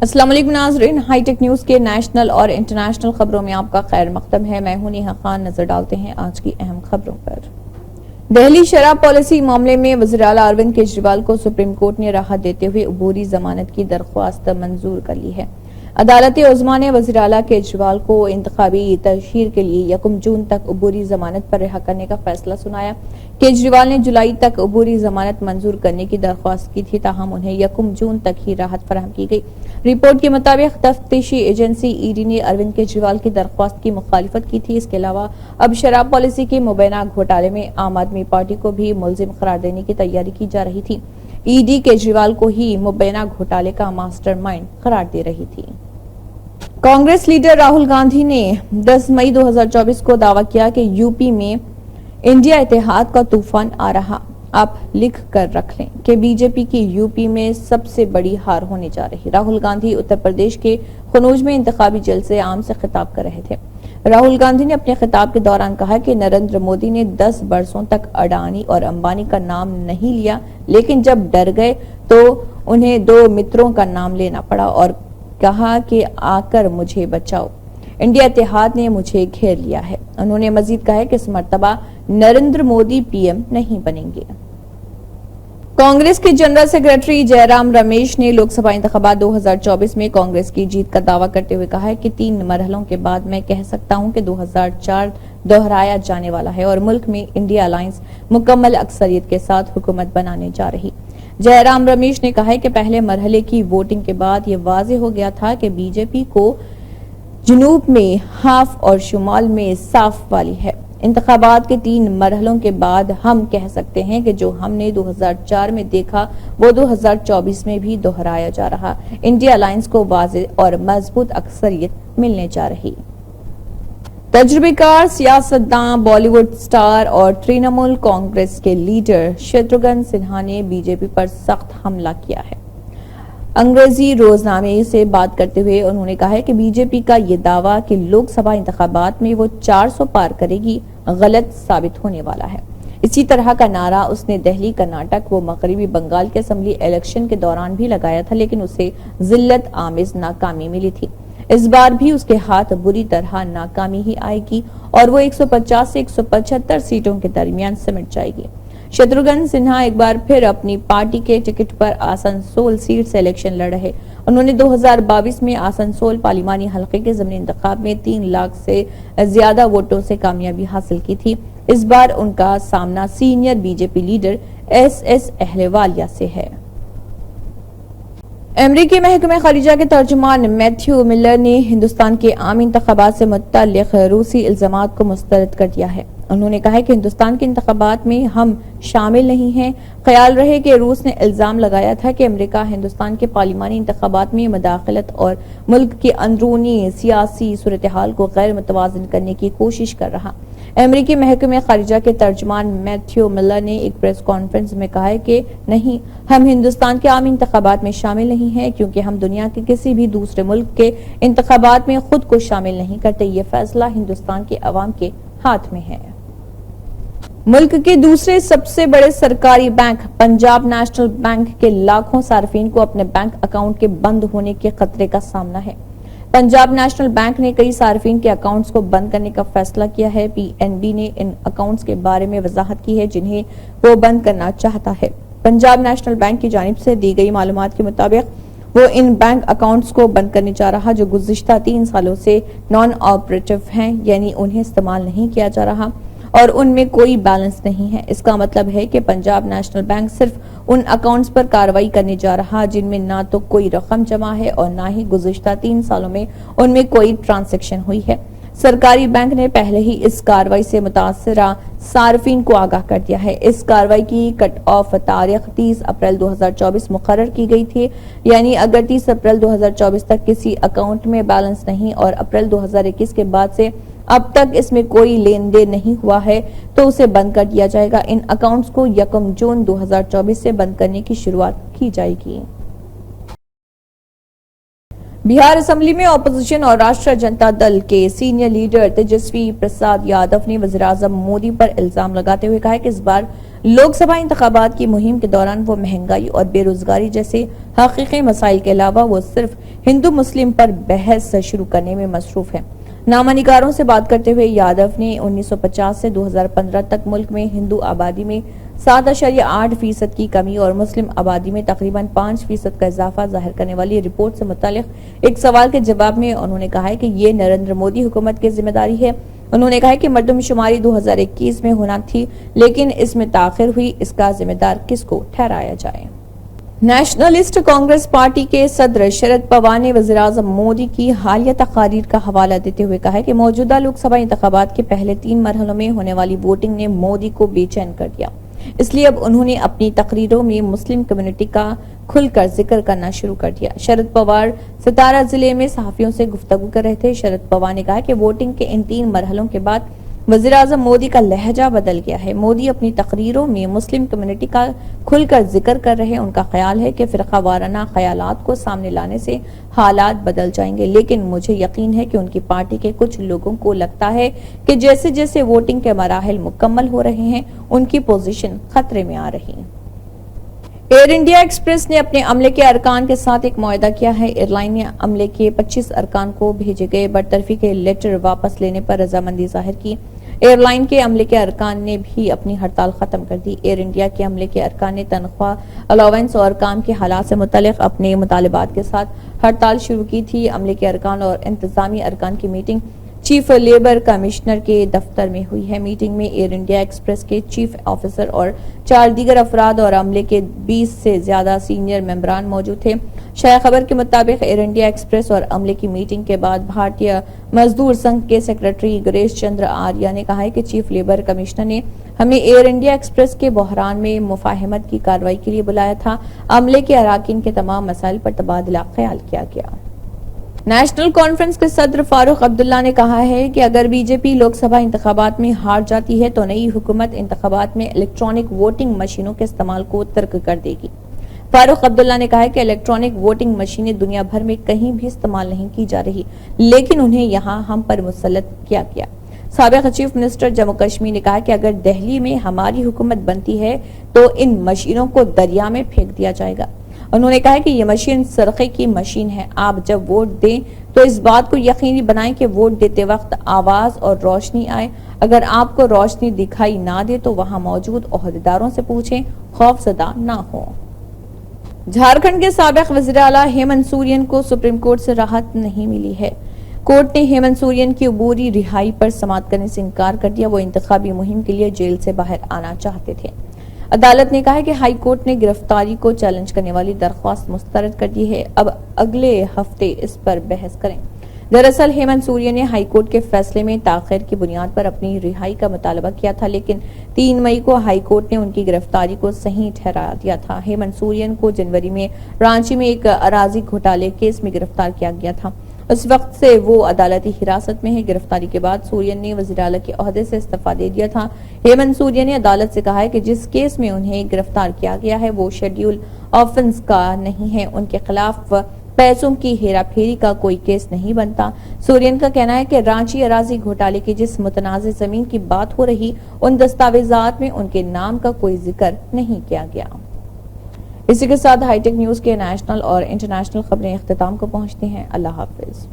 السلام علیکم ناظرین، ہائی ٹیک نیوز کے نیشنل اور انٹرنیشنل خبروں میں آپ کا خیر مقدم ہے۔ میں ہوں نیہا خان۔ نظر ڈالتے ہیں آج کی اہم خبروں پر۔ دہلی شراب پالیسی معاملے میں وزیر اعلیٰ اروند کیجریوال کو سپریم کورٹ نے راحت دیتے ہوئے عبوری ضمانت کی درخواست منظور کر لی ہے۔ عدالت عظمیٰ نے وزیر اعلیٰ کیجریوال کو انتخابی تشہیر کے لیے 1 جون تک عبوری ضمانت پر رہا کرنے کا فیصلہ سنایا۔ کیجریوال نے جولائی تک عبوری ضمانت منظور کرنے کی درخواست کی تھی، تاہم انہیں 1 جون تک ہی راحت فراہم کی گئی۔ رپورٹ کے مطابق تفتیشی ایجنسی ای ڈی نے اروند کیجریوال کی درخواست کی مخالفت کی تھی۔ اس کے علاوہ اب شراب پالیسی کے مبینہ گھوٹالے میں عام آدمی پارٹی کو بھی ملزم قرار دینے کی تیاری کی جا رہی تھی۔ ای ڈی کیجریوال کو ہی مبینہ گھوٹالے کا ماسٹر مائنڈ قرار دے رہی تھی۔ کانگریس لیڈر راہل گاندھی نے 10 مئی 2024 کو دعویٰ کیا کہ یو پی میں انڈیا اتحاد کا طوفان آ رہا۔ آپ لکھ کر رکھ لیں کہ بی جے پی کی یو پی میں سب سے بڑی ہار ہونے جا رہی۔ راہل گاندھی اتر پردیش کے قنوج میں انتخابی جلسے عام سے خطاب کر رہے تھے۔ راہل گاندھی نے اپنے خطاب کے دوران کہا کہ نریندر مودی نے 10 برسوں تک اڈانی اور امبانی کا نام نہیں لیا، لیکن جب ڈر گئے تو انہیں 2 متروں کا نام لینا پڑا اور کہا کہ آ کر مجھے بچاؤ۔ انڈیا اتحاد نے مجھے گھیر لیا ہے۔ انہوں نے مزید کہا کہ اس مرتبہ نریندر مودی پی ایم نہیں بنیں گے۔ کانگریس کے جنرل سیکرٹری جے رام رمیش نے لوک سبھا انتخابات 2024 میں کانگریس کی جیت کا دعویٰ کرتے ہوئے کہا ہے کہ 3 مرحلوں کے بعد میں کہہ سکتا ہوں کہ 2004 دہرایا جانے والا ہے اور ملک میں انڈیا الائنس مکمل اکثریت کے ساتھ حکومت بنانے جا رہی۔ جے رام رمیش نے کہا کہ پہلے مرحلے کی ووٹنگ کے بعد یہ واضح ہو گیا تھا کہ بی جے پی کو جنوب میں ہاف اور شمال میں صاف والی ہے۔ انتخابات کے 3 مرحلوں کے بعد ہم کہہ سکتے ہیں کہ جو ہم نے 2004 میں دیکھا وہ 2024 میں بھی دہرایا جا رہا۔ انڈیا الائنس کو واضح اور مضبوط اکثریت ملنے جا رہی۔ تجربہ کار سیاستداں، بالی ووڈ سٹار اور ترنمول کانگریس کے لیڈر شتروگھن سنہا نے بی جے پی پر سخت حملہ کیا ہے۔ انگریزی روزنامے سے بات کرتے ہوئے انہوں نے کہا کہ بی جے پی کا یہ دعویٰ کہ لوک سبھا انتخابات میں وہ 400 پار کرے گی غلط ثابت ہونے والا ہے۔ اسی طرح کا نعرہ اس نے دہلی، کرناٹک و مغربی بنگال کے اسمبلی الیکشن کے دوران بھی لگایا تھا، لیکن اسے ذلت آمیز ناکامی ملی تھی۔ اس بار بھی اس کے ہاتھ بری طرح ناکامی ہی آئے گی اور وہ 150 سے 175 سیٹوں کے درمیان سمٹ جائے گی۔ شتروگھن سنہا ایک بار پھر اپنی پارٹی کے ٹکٹ پر آسنسول سیٹ سے الیکشن لڑ رہے۔ انہوں نے 2022 میں آسنسول پارلیمانی حلقے کے ضمنی انتخاب میں 3 لاکھ سے زیادہ ووٹوں سے کامیابی حاصل کی تھی۔ اس بار ان کا سامنا senior B J P leader S Ahluwalia سے ہے۔ امریکی محکمہ خارجہ کے ترجمان میتھیو ملر نے ہندوستان کے عام انتخابات سے متعلق روسی الزامات کو مسترد کر دیا ہے۔ انہوں نے کہا کہ ہندوستان کے انتخابات میں ہم شامل نہیں ہیں۔ خیال رہے کہ روس نے الزام لگایا تھا کہ امریکہ ہندوستان کے پارلیمانی انتخابات میں مداخلت اور ملک کی اندرونی سیاسی صورتحال کو غیر متوازن کرنے کی کوشش کر رہا۔ امریکی محکمہ خارجہ کے ترجمان میتھیو ملر نے ایک پریس کانفرنس میں کہا کہ نہیں، ہم ہندوستان کے عام انتخابات میں شامل نہیں ہیں کیونکہ ہم دنیا کے کسی بھی دوسرے ملک کے انتخابات میں خود کو شامل نہیں کرتے۔ یہ فیصلہ ہندوستان کے عوام کے ہاتھ میں ہے۔ ملک کے دوسرے سب سے بڑے سرکاری بینک پنجاب نیشنل بینک کے لاکھوں صارفین کو اپنے بینک اکاؤنٹ کے بند ہونے کے خطرے کا سامنا ہے۔ پنجاب نیشنل بینک نے کئی صارفین کے اکاؤنٹس کو بند کرنے کا فیصلہ کیا ہے۔ پی این بی نے ان اکاؤنٹس کے بارے میں وضاحت کی ہے جنہیں وہ بند کرنا چاہتا ہے۔ پنجاب نیشنل بینک کی جانب سے دی گئی معلومات کے مطابق وہ ان بینک اکاؤنٹس کو بند کرنے جا رہا جو گزشتہ 3 سالوں سے نان آپریٹو ہیں، یعنی انہیں استعمال نہیں کیا جا رہا اور ان میں کوئی بیلنس نہیں ہے۔ اس کا مطلب ہے کہ پنجاب نیشنل بینک صرف ان اکاؤنٹس پر کارروائی کرنے جا رہا جن میں نہ تو کوئی رقم جمع ہے اور نہ ہی گزشتہ 3 سالوں میں ان میں کوئی ٹرانزیکشن ہوئی ہے۔ سرکاری بینک نے پہلے ہی اس کارروائی سے متاثرہ صارفین کو آگاہ کر دیا ہے۔ اس کارروائی کی کٹ آف تاریخ 30 اپریل 2024 مقرر کی گئی تھی، یعنی اگر 30 اپریل 2024 تک کسی اکاؤنٹ میں بیلنس نہیں اور اپریل 2021 کے بعد سے اب تک اس میں کوئی لین دین نہیں ہوا ہے تو اسے بند کر دیا جائے گا۔ ان اکاؤنٹس کو 1 جون 2024 سے بند کرنے کی شروعات کی جائے گی۔ بہار اسمبلی میں اپوزیشن اور راشٹریہ جنتا دل کے سینئر لیڈر تیجسوی پرساد یادو نے وزیر اعظم مودی پر الزام لگاتے ہوئے کہا کہ اس بار لوک سبھا انتخابات کی مہم کے دوران وہ مہنگائی اور بے روزگاری جیسے حقیقی مسائل کے علاوہ وہ صرف ہندو مسلم پر بحث شروع کرنے میں مصروف ہے۔ نامہ نگاروں سے بات کرتے ہوئے یادو نے 1950 سے 2015 تک ملک میں ہندو آبادی میں 7.8% کی کمی اور مسلم آبادی میں تقریباً 5% کا اضافہ ظاہر کرنے والی رپورٹ سے متعلق ایک سوال کے جواب میں انہوں نے کہا کہ یہ نریندر مودی حکومت کی ذمہ داری ہے۔ انہوں نے کہا کہ مردم شماری 2021 میں ہونا تھی لیکن اس میں تاخیر ہوئی، اس کا ذمہ دار کس کو ٹھہرایا جائے۔ نیشنلسٹ کانگریس پارٹی کے صدر شرد پوار نے وزیراعظم مودی کی حالیہ تقاریر کا حوالہ دیتے ہوئے کہا کہ موجودہ لوک سبھا انتخابات کے پہلے 3 مرحلوں میں ہونے والی ووٹنگ نے مودی کو بے چین کر دیا، اس لیے اب انہوں نے اپنی تقریروں میں مسلم کمیونٹی کا کھل کر ذکر کرنا شروع کر دیا۔ شرد پوار ستارہ ضلع میں صحافیوں سے گفتگو کر رہے تھے۔ شرد پوار نے کہا کہ ووٹنگ کے ان 3 مرحلوں کے بعد وزیراعظم مودی کا لہجہ بدل گیا ہے۔ مودی اپنی تقریروں میں مسلم کمیونٹی کا کھل کر ذکر کر رہے ہیں۔ ان کا خیال ہے کہ فرقہ وارانہ خیالات کو سامنے لانے سے حالات بدل جائیں گے، لیکن مجھے یقین ہے کہ ان کی پارٹی کے کچھ لوگوں کو لگتا ہے کہ جیسے جیسے ووٹنگ کے مراحل مکمل ہو رہے ہیں ان کی پوزیشن خطرے میں آ رہی ہے۔ ایئر انڈیا ایکسپریس نے اپنے عملے کے ارکان کے ساتھ ایک معاہدہ کیا ہے۔ ایئر لائن نے عملے کے 25 ارکان کو بھیجے گئے برطرفی کے لیٹر واپس لینے پر رضامندی ظاہر کی۔ ایئر لائن کے عملے کے ارکان نے بھی اپنی ہڑتال ختم کر دی۔ ایئر انڈیا کے عملے کے ارکان نے تنخواہ، الاؤنس اور کام کے حالات سے متعلق اپنے مطالبات کے ساتھ ہڑتال شروع کی تھی۔ عملے کے ارکان اور انتظامی ارکان کی میٹنگ چیف لیبر کمشنر کے دفتر میں ہوئی ہے۔ میٹنگ میں ایئر انڈیا ایکسپریس کے چیف آفیسر اور 4 دیگر افراد اور عملے کے 20 سے زیادہ سینئر ممبران موجود تھے۔ شائع خبر کے مطابق ایئر انڈیا ایکسپریس اور عملے کی میٹنگ کے بعد بھارتیہ مزدور سنگھ کے سیکرٹری گریش چندر آریہ نے کہا کہ چیف لیبر کمشنر نے ہمیں ایئر انڈیا ایکسپریس کے بحران میں مفاہمت کی کارروائی کے لیے بلایا تھا۔ عملے کے اراکین کے تمام مسائل پر تبادلہ خیال کیا گیا۔ نیشنل کانفرنس کے صدر فاروق عبداللہ نے کہا ہے کہ اگر بی جے پی لوک سبھا انتخابات میں ہار جاتی ہے تو نئی حکومت انتخابات میں الیکٹرانک ووٹنگ مشینوں کے استعمال کو ترک کر دے گی۔ فاروق عبداللہ نے کہا کہ الیکٹرانک ووٹنگ مشینیں دنیا بھر میں کہیں بھی استعمال نہیں کی جا رہی، لیکن انہیں یہاں ہم پر مسلط کیا گیا۔ سابق چیف منسٹر جموں کشمیر نے کہا کہ اگر دہلی میں ہماری حکومت بنتی ہے تو ان مشینوں کو دریا میں پھینک دیا جائے گا۔ انہوں نے کہا کہ یہ مشین سرقے کی مشین ہے۔ آپ جب ووٹ دیں تو اس بات کو یقینی بنائیں کہ ووٹ دیتے وقت آواز اور روشنی آئے۔ اگر آپ کو روشنی دکھائی نہ دے تو وہاں موجود عہدیداروں سے پوچھیں، خوف زدہ نہ ہو۔ جھارکھنڈ کے سابق وزیر اعلیٰ ہیمنت سورین کو سپریم کورٹ سے راحت نہیں ملی ہے۔ کورٹ نے ہیمنت سورین کی عبوری رہائی پر سماعت کرنے سے انکار کر دیا۔ وہ انتخابی مہم کے لیے جیل سے باہر آنا چاہتے تھے۔ عدالت نے کہا کہ ہائی کورٹ نے گرفتاری کو چیلنج کرنے والی درخواست مسترد کر دی ہے، اب اگلے ہفتے اس پر بحث کریں۔ دراصل ہیمنت سورین نے ہائی کورٹ کے فیصلے میں تاخیر کی بنیاد پر اپنی رہائی کا مطالبہ کیا تھا، لیکن 3 مئی کو ہائی کورٹ نے ان کی گرفتاری کو صحیح ٹھہرا دیا تھا۔ ہیمنت سورین کو جنوری میں رانچی میں ایک اراضی گھوٹالے کیس میں گرفتار کیا گیا تھا۔ اس وقت سے وہ عدالتی حراست میں ہے۔ گرفتاری کے بعد سورین نے وزیر اعلیٰ کے عہدے سے استعفیٰ دے دیا تھا۔ ہیمنت سورین نے عدالت سے کہا ہے کہ جس کیس میں انہیں گرفتار کیا گیا ہے وہ شیڈیول آفنس کا نہیں ہے، ان کے خلاف پیسوں کی ہیرا پھیری کا کوئی کیس نہیں بنتا۔ سورین کا کہنا ہے کہ رانچی اراضی گھوٹالے کی جس متنازع زمین کی بات ہو رہی ان دستاویزات میں ان کے نام کا کوئی ذکر نہیں کیا گیا۔ اسی کے ساتھ ہائی ٹیک نیوز کے نیشنل اور انٹرنیشنل خبریں اختتام کو پہنچتی ہیں۔ اللہ حافظ۔